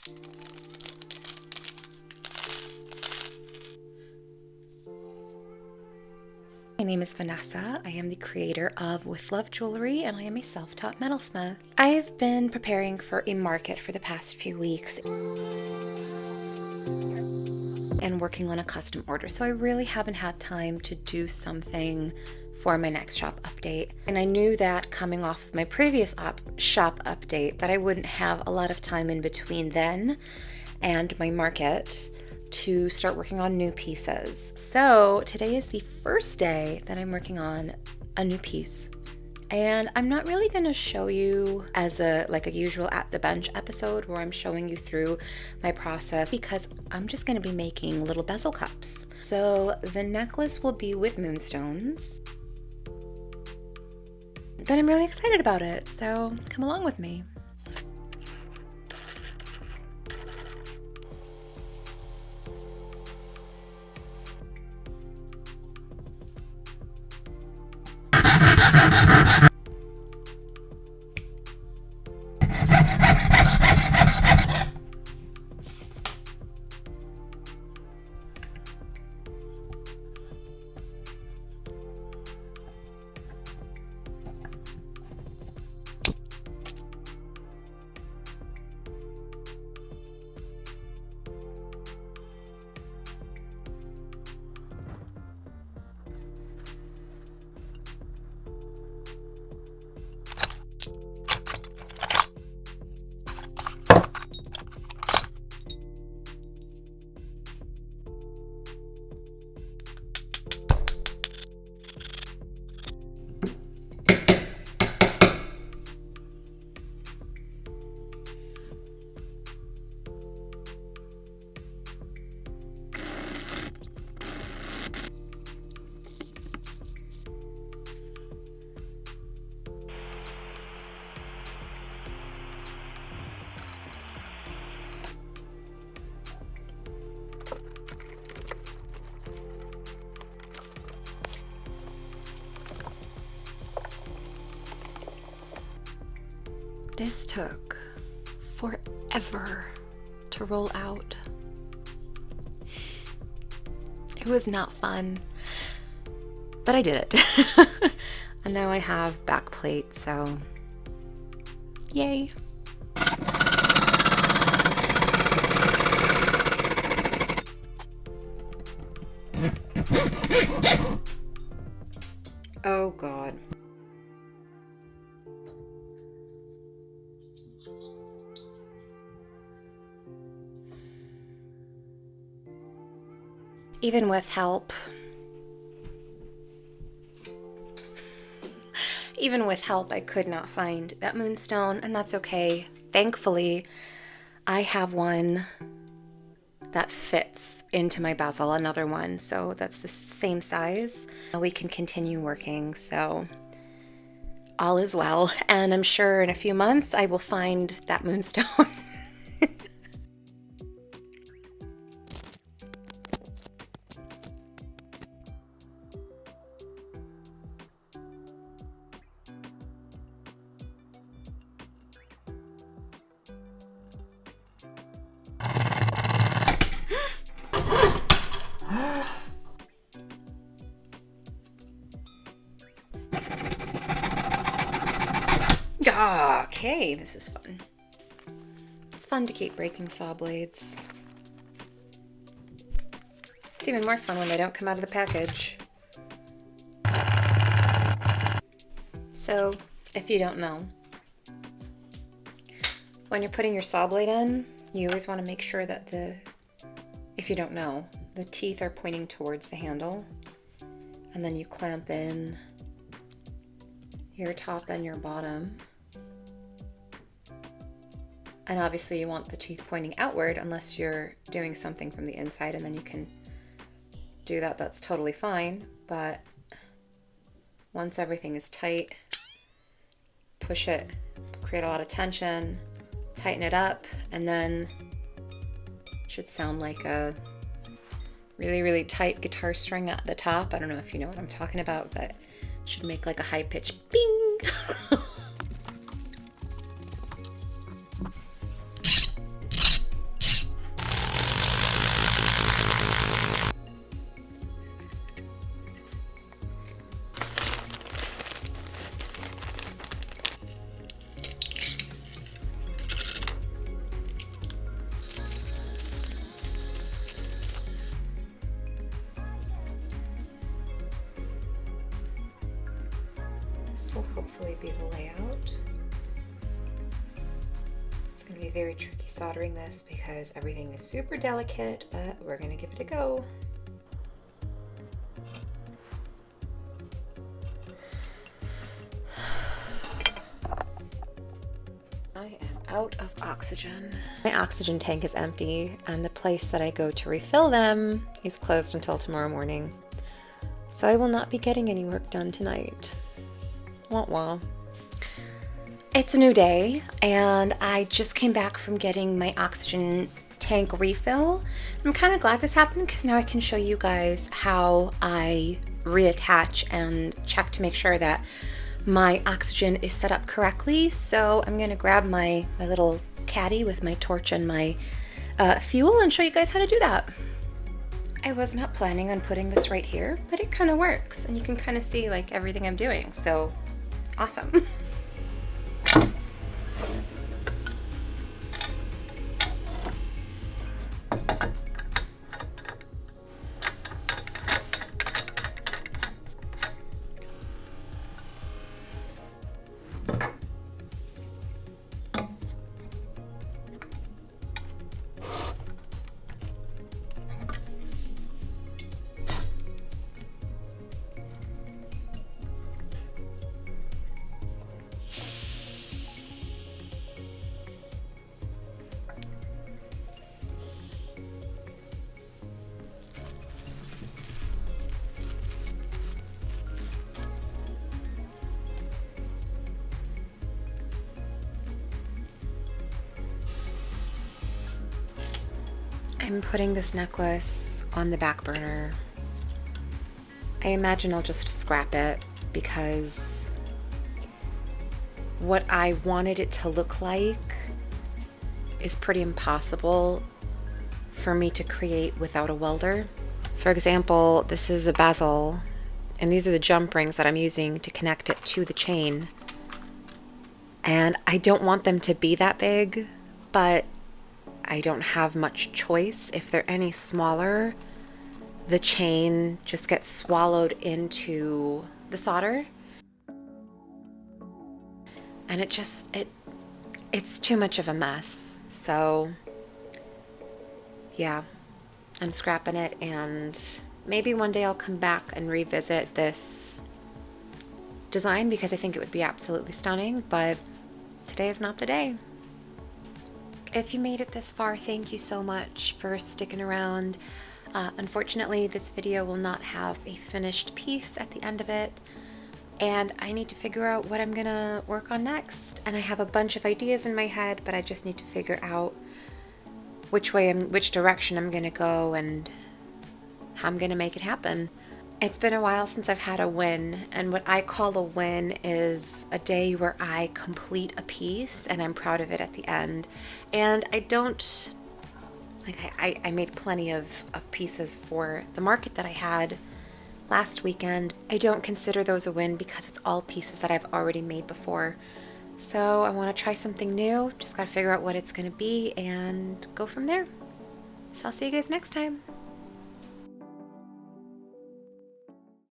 My name is Vanessa. I am the creator of With Love Jewelry, and I am a self-taught metalsmith. I've been preparing for a market for the past few weeks and working on a custom order, so I really haven't had time to do something for my next shop update. And I knew that coming off of my previous shop update that I wouldn't have a lot of time in between then and my market to start working on new pieces. So today is the first day that I'm working on a new piece. And I'm not really going to show you as a usual at the bench episode where I'm showing you through my process, because I'm just going to be making little bezel cups. So the necklace will be with moonstones. But I'm really excited about it, so come along with me. This took forever to roll out. It was not fun, but I did it. And now I have back plate, so yay. Oh God. Even with help, I could not find that moonstone, and that's okay. Thankfully, I have one that fits into my bezel, another one, so that's the same size. We can continue working, so all is well. And I'm sure in a few months I will find that moonstone. Okay, this is fun. It's fun to keep breaking saw blades. It's even more fun when they don't come out of the package. So, if you don't know, when you're putting your saw blade in, you always want to make sure that if you don't know, the teeth are pointing towards the handle, and then you clamp in your top and your bottom. And obviously you want the teeth pointing outward unless you're doing something from the inside, and then you can do that, that's totally fine. But once everything is tight, push it, create a lot of tension, tighten it up, and then it should sound like a really, really tight guitar string at the top. I don't know if you know what I'm talking about, but it should make like a high-pitched bing. this will hopefully be the layout. It's going to be very tricky soldering this because everything is super delicate, but we're going to give it a go. I am out of oxygen. My oxygen tank is empty, and the place that I go to refill them is closed until tomorrow morning. So I will not be getting any work done tonight. Wah wah. It's a new day, and I just came back from getting my oxygen tank refill. I'm kind of glad this happened because now I can show you guys how I reattach and check to make sure that my oxygen is set up correctly. So I'm gonna grab my little caddy with my torch and my fuel and show you guys how to do that. I was not planning on putting this right here, but it kind of works, and you can kind of see like everything I'm doing, so awesome. I'm putting this necklace on the back burner. I imagine I'll just scrap it because what I wanted it to look like is pretty impossible for me to create without a welder. For example, this is a bezel, and these are the jump rings that I'm using to connect it to the chain. And I don't want them to be that big, but I don't have much choice. If they're any smaller, the chain just gets swallowed into the solder. And it's too much of a mess. So yeah, I'm scrapping it, and maybe one day I'll come back and revisit this design because I think it would be absolutely stunning, but today is not the day. If you made it this far, thank you so much for sticking around. Unfortunately, this video will not have a finished piece at the end of it, and I need to figure out what I'm gonna work on next. And I have a bunch of ideas in my head, but I just need to figure out which direction I'm gonna go and how I'm gonna make it happen. It's been a while since I've had a win, and what I call a win is a day where I complete a piece and I'm proud of it at the end. And I don't, like, I made plenty of pieces for the market that I had last weekend. I don't consider those a win because it's all pieces that I've already made before. So I want to try something new, just gotta figure out what it's gonna be and go from there. So I'll see you guys next time.